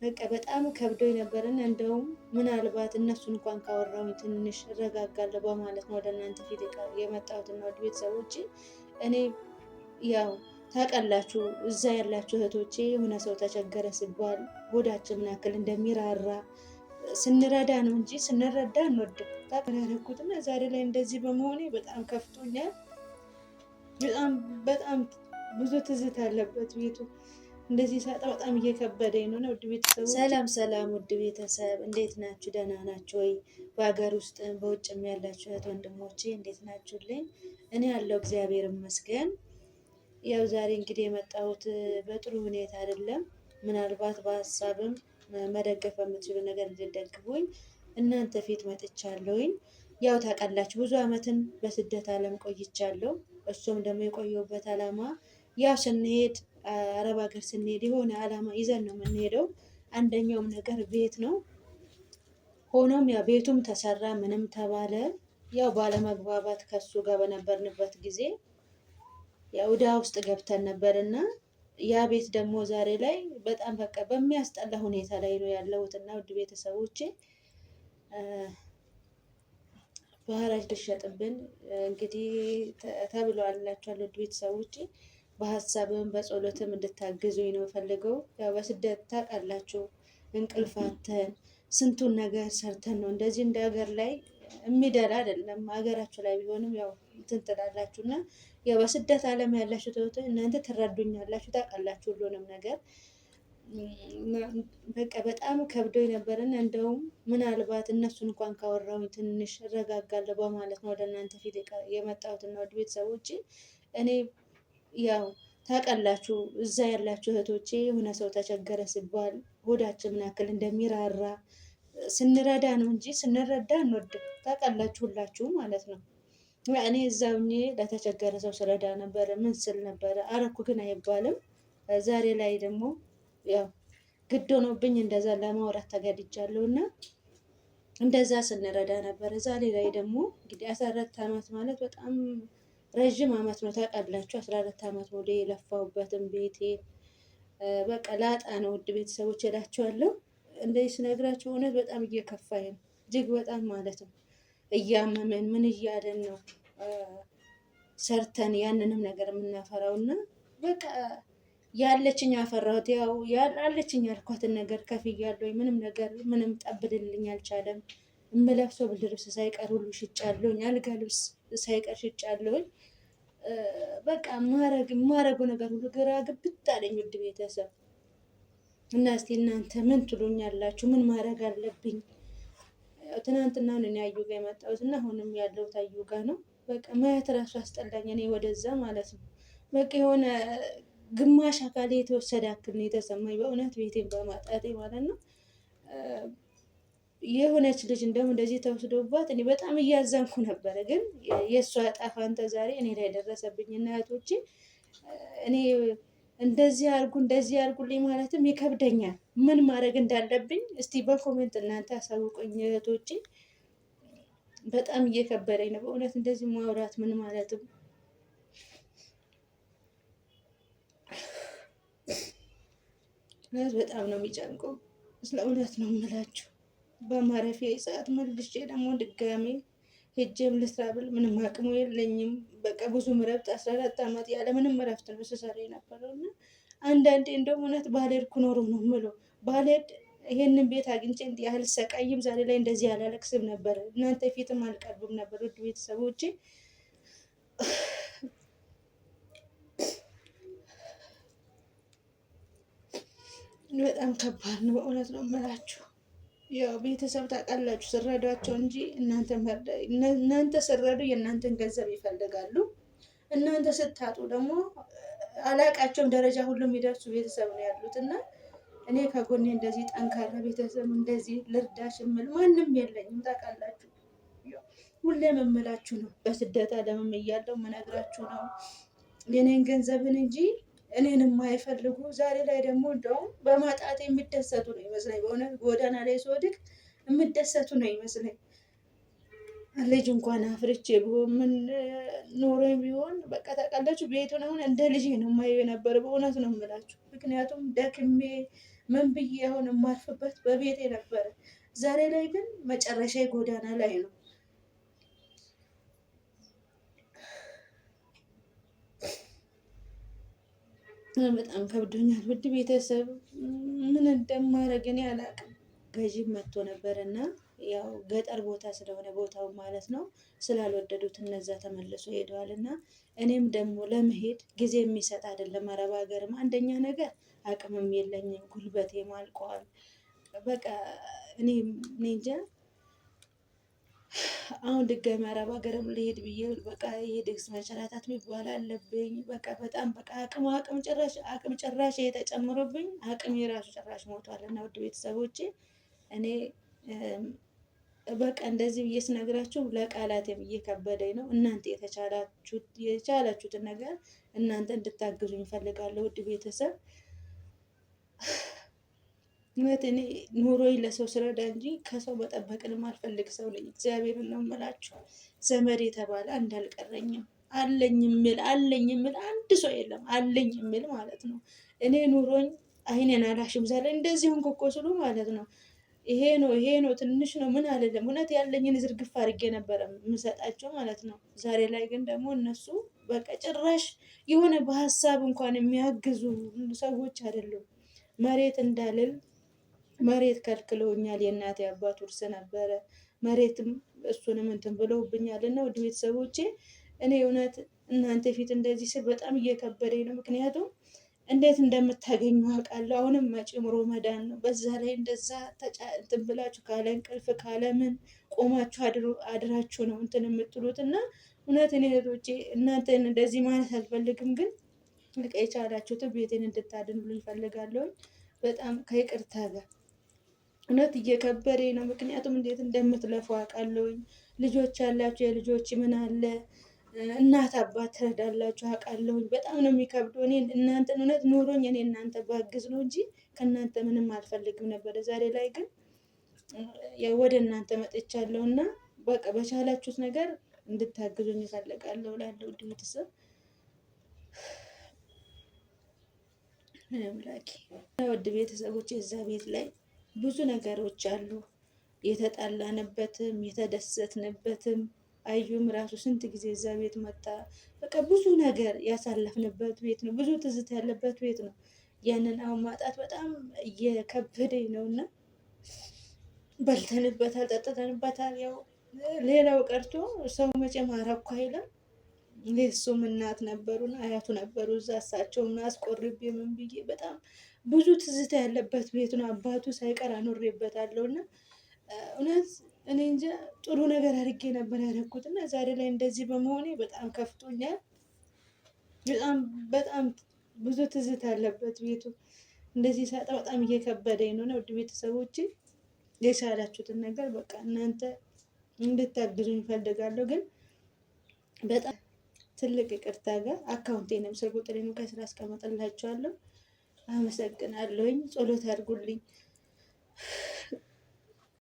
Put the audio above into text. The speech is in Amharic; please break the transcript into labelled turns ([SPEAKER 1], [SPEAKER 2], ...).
[SPEAKER 1] በቃ በጣም ከብዶኝ ነበርና እንደውም ምናልባት እነሱ እንኳን ካወራሁኝ ትንሽ እረጋጋለሁ በማለት ነው ወደ እናንተ ፊት የመጣሁትና ወደ ቤተሰቦቼ። እኔ ያው ታውቃላችሁ እዛ ያላችሁ እህቶቼ የሆነ ሰው ተቸገረ ሲባል ሆዳችን ምን ያክል እንደሚራራ ስንረዳ ነው እንጂ ስንረዳ አንወድም። ታቀራረኩትና ዛሬ ላይ እንደዚህ በመሆኔ በጣም ከፍቶኛል። በጣም ብዙ ትዝታ አለበት ቤቱ። እንደዚህ ሳጣ በጣም እየከበደኝ ነው። ውድ ቤተሰብ ሰላም ሰላም፣ ውድ ቤተሰብ እንዴት ናችሁ? ደህና ናችሁ ወይ? በሀገር ውስጥም በውጭም ያላችሁ እህት ወንድሞቼ እንዴት ናችሁልኝ? እኔ ያለው እግዚአብሔር ይመስገን። ያው ዛሬ እንግዲህ የመጣሁት በጥሩ ሁኔታ አይደለም። ምናልባት በሀሳብም መደገፍ የምትችሉ ነገር እንድትደግፉኝ እናንተ ፊት መጥቻለሁኝ። ያው ታውቃላችሁ ብዙ ዓመትን በስደት ዓለም ቆይቻለሁ። እሱም ደግሞ የቆየሁበት ዓላማ ያው ስንሄድ አረብ ሀገር ስንሄድ የሆነ ዓላማ ይዘን ነው የምንሄደው። አንደኛውም ነገር ቤት ነው። ሆኖም ያ ቤቱም ተሰራ ምንም ተባለ ያው ባለመግባባት ከሱ ጋር በነበርንበት ጊዜ ያው ዕዳ ውስጥ ገብተን ነበርና ያ ቤት ደግሞ ዛሬ ላይ በጣም በቃ በሚያስጠላ ሁኔታ ላይ ነው ያለሁትና ውድ ቤተሰቦቼ በሐራጅ ልሸጥብን እንግዲህ ተብሏላችኋል። ውድ ቤተሰቦቼ በሀሳብም በጸሎትም እንድታግዙኝ ነው ፈልገው። ያው በስደት ታውቃላችሁ እንቅልፋተን ስንቱን ነገር ሰርተን ነው እንደዚህ እንደ ሀገር ላይ የሚደላ አይደለም። ሀገራችሁ ላይ ቢሆንም ያው እንትን ትላላችሁ እና ያው በስደት ዓለም ያላችሁ ተወት እናንተ ትረዱኛላችሁ፣ ታውቃላችሁ ሁሉንም ነገር። በቃ በጣም ከብዶኝ ነበርና እንደውም ምናልባት እነሱን እንኳን ካወራሁኝ ትንሽ እረጋጋለሁ በማለት ነው ወደ እናንተ ፊት የመጣሁትና ወደ ቤተሰቦቼ። እኔ ያው ታውቃላችሁ እዛ ያላችሁ እህቶቼ የሆነ ሰው ተቸገረ ሲባል ሆዳችን ምን ያክል እንደሚራራ ስንረዳ ነው እንጂ ስንረዳ አንወድም። ታውቃላችሁ ሁላችሁ ማለት ነው። እኔ እዛው ለተቸገረ ሰው ስረዳ ነበረ፣ ምን ስል ነበረ አረኩ ግን አይባልም። ዛሬ ላይ ደግሞ ያው ግድ ሆኖብኝ እንደዛ ለማውራት ተገድጃለሁ እና እንደዛ ስንረዳ ነበረ። ዛሬ ላይ ደግሞ እንግዲህ 14 ዓመት ማለት በጣም ረዥም ዓመት ነው። ታውቃላችሁ 14 ዓመት ሙሉ የለፋሁበትን ቤቴ በቃ ላጣ ነው። ውድ ቤተሰቦች እላችኋለሁ። እንደዚህ ስነግራችሁ እውነት በጣም እየከፋኝ ነው፣ እጅግ በጣም ማለት ነው። እያመመን ምን እያለን ነው ሰርተን ያንንም ነገር የምናፈራው እና በቃ ያለችኝ አፈራሁት። ያው ያለችኝ ያልኳትን ነገር ከፍያለሁ። ምንም ነገር ምንም ጠብልልኝ አልቻለም። የምለብሰው ብርድ ልብስ ሳይቀር ሁሉ ሽጫለሁኝ። አልጋ ልብስ ሳይቀር ሽጫለሁኝ። በቃ የማረገው ነገር ሁሉ ግራ ግብት አለኝ። ውድ ቤተሰብ እና እስቲ እናንተ ምን ትሉኛላችሁ? ምን ማድረግ አለብኝ? ትናንትና ነው አዩ ጋር የመጣሁት እና አሁንም ያለሁት አዩ ጋር ነው። በቃ ማየት እራሱ አስጠላኝ። እኔ ወደዛ ማለት ነው በቃ የሆነ ግማሽ አካሌ የተወሰደ ያክል ነው የተሰማኝ በእውነት ቤቴን በማጣቴ ማለት ነው። የሆነች ልጅ እንደውም እንደዚህ ተወስዶባት እኔ በጣም እያዘንኩ ነበረ። ግን የእሷ ዕጣ ፈንታ ዛሬ እኔ ላይ ደረሰብኝ እና እህቶቼ እኔ እንደዚህ አርጉ እንደዚህ አርጉልኝ ማለትም ይከብደኛል። ምን ማድረግ እንዳለብኝ እስቲ በኮሜንት እናንተ አሳውቁኝ እህቶቼ። በጣም እየከበደኝ ነው በእውነት እንደዚህ ማውራት ምን ማለትም በጣም ነው የሚጨንቀው። ስለ እውነት ነው የምላችሁ። በማረፊያ ሰዓት መልሼ ደግሞ ድጋሜ ሄጄም ልስራ ብል ምንም አቅሙ የለኝም። በቃ ብዙ እረፍት 14 ዓመት ያለ ምንም እረፍት ነው ስሰራ የነበረው እና አንዳንዴ እንደውም እውነት ባልሄድኩ ኖሮ ነው የምለው። ባልሄድ ይሄንን ቤት አግኝቼ እንዲህ ያህል ሰቃይም ዛሬ ላይ እንደዚህ አላለቅስም ነበር፣ እናንተ ፊትም አልቀርብም ነበር። ውድ ቤተሰቦቼ በጣም ከባድ ነው በእውነት ነው የምላችሁ። ያው ቤተሰብ ታውቃላችሁ ስረዷቸው እንጂ እናንተ ስረዱ የእናንተን ገንዘብ ይፈልጋሉ። እናንተ ስታጡ ደግሞ አላቃቸውም ደረጃ ሁሉ የሚደርሱ ቤተሰብ ነው ያሉት እና እኔ ከጎኔ እንደዚህ ጠንካራ ቤተሰብ እንደዚህ ልርዳሽ የምል ማንም የለኝም። ታውቃላችሁ ሁሌም የምላችሁ ነው። በስደት ዓለምም እያለሁ የምነግራችሁ ነው። የኔን ገንዘብን እንጂ እኔን የማይፈልጉ ዛሬ ላይ ደግሞ እንደውም በማጣት የሚደሰቱ ነው ይመስለኝ። በእውነት ጎዳና ላይ ስወድቅ የሚደሰቱ ነው ይመስለኝ። ልጅ እንኳን አፍርቼ ቢሆን ምን ኖሮ ቢሆን በቃ ታውቃላችሁ ቤቱን አሁን እንደ ልጅ ነው የማየው የነበረ። በእውነት ነው የምላችሁ። ምክንያቱም ደክሜ ምን ብዬ አሁን የማርፍበት በቤቴ ነበረ። ዛሬ ላይ ግን መጨረሻ ጎዳና ላይ ነው። በጣም ከብዶኛል ውድ ቤተሰብ፣ ምን እንደማደርግ እኔ አላውቅም። ገዥም መጥቶ ነበር እና ያው ገጠር ቦታ ስለሆነ ቦታው ማለት ነው ስላልወደዱት እነዛ ተመልሶ ሄደዋል። እና እኔም ደግሞ ለመሄድ ጊዜ የሚሰጥ አይደለም። አረብ ሀገርም አንደኛ ነገር አቅምም የለኝም፣ ጉልበቴም አልቋል። በቃ እኔ እንጃ አሁን ድጋሚ አረብ ሀገርም ልሄድ ብዬ በቃ የድግስ መጨራታት የሚባል አለብኝ። በቃ በጣም በቃ አቅም ጭራሽ የተጨምሮብኝ አቅም የራሱ ጭራሽ ሞቷል። እና ውድ ቤተሰቦቼ እኔ በቃ እንደዚህ ብዬ ስነግራችሁ ለቃላት እየከበደኝ ነው። እናንተ የቻላችሁትን ነገር እናንተ እንድታግዙኝ እፈልጋለሁ ውድ ቤተሰብ። እውነት እኔ ኑሮዬ ለሰው ስረዳ እንጂ ከሰው መጠበቅንም አልፈልግ ሰው ነኝ። እግዚአብሔርን ነው የምላችሁ። ዘመድ የተባለ አንድ አልቀረኝም። አለኝ የሚል አንድ ሰው የለም። አለኝ የሚል ማለት ነው። እኔ ኑሮኝ አይኔን አላሽም። ዛሬ እንደዚህ ሆንኩ እኮ ስሉ ማለት ነው ይሄ ነው ትንሽ ነው ምን አይደለም። እውነት ያለኝን ዝርግፍ አድርጌ ነበረ የምሰጣቸው ማለት ነው። ዛሬ ላይ ግን ደግሞ እነሱ በቃ ጭራሽ የሆነ በሀሳብ እንኳን የሚያግዙ ሰዎች አይደሉም። መሬት እንዳልል መሬት ከልክለውኛል። የእናቴ አባት ውርስ ነበረ። መሬትም እሱንም እንትን ብለውብኛል። እና ውድ ቤተሰቦቼ እኔ እውነት እናንተ ፊት እንደዚህ ስል በጣም እየከበደኝ ነው። ምክንያቱም እንዴት እንደምታገኙ አውቃለሁ። አሁንም መጪም ሮመዳን ነው። በዛ ላይ እንደዛ እንትን ብላችሁ ካለ እንቅልፍ ካለ ምን ቆማችሁ አድራችሁ ነው እንትን የምትሉት። እና እውነት እኔ እህቶቼ እናንተን እንደዚህ ማለት አልፈልግም፣ ግን በቃ የቻላችሁትን ቤቴን እንድታድኑልኝ እፈልጋለሁ። በጣም ከይቅርታ ጋር እውነት እየከበደኝ ነው። ምክንያቱም እንዴት እንደምትለፉ አውቃለሁኝ። ልጆች ያላችሁ የልጆች ምን አለ እናት አባት ትረዳላችሁ አውቃለሁኝ። በጣም ነው የሚከብደው። እኔ እናንተን እውነት ኑሮኝ እኔ እናንተ ባግዝ ነው እንጂ ከእናንተ ምንም አልፈልግም ነበረ። ዛሬ ላይ ግን ወደ እናንተ መጥቻለሁ እና በቃ በቻላችሁት ነገር እንድታግዙኝ እፈልጋለሁ እላለሁ ውድ ቤተሰብ። ውድ ቤተሰቦች እዛ ቤት ላይ ብዙ ነገሮች አሉ። የተጣላንበትም የተደሰትንበትም አዩም ራሱ ስንት ጊዜ እዛ ቤት መጣ። በቃ ብዙ ነገር ያሳለፍንበት ቤት ነው። ብዙ ትዝት ያለበት ቤት ነው። ያንን አሁን ማጣት በጣም እየከበደኝ ነው እና በልተንበታል፣ ጠጥተንበታል። ያው ሌላው ቀርቶ ሰው መቼም አረኩ አይልም። የእሱም እናት ነበሩና አያቱ ነበሩ እዛ። እሳቸውም አስቆርቤ ምን ብዬ በጣም ብዙ ትዝታ ያለበት ቤት ነው። አባቱ ሳይቀር አኖሬበታለሁ እና እውነት እኔ እንጃ ጥሩ ነገር አድርጌ ነበር ያደረኩት እና ዛሬ ላይ እንደዚህ በመሆኔ በጣም ከፍቶኛል። በጣም ብዙ ትዝታ ያለበት ቤቱ እንደዚህ ሳጣ በጣም እየከበደኝ ነው። ውድ ቤተሰቦቼ የቻላችሁትን ነገር በቃ እናንተ እንድታግዙኝ እፈልጋለሁ። ግን በጣም ትልቅ ይቅርታ ጋር አካውንቴንም ስልክ ቁጥሬንም ከስራ አስቀምጥላችኋለሁ። አመሰግናለሁኝ። ጸሎት አድርጉልኝ።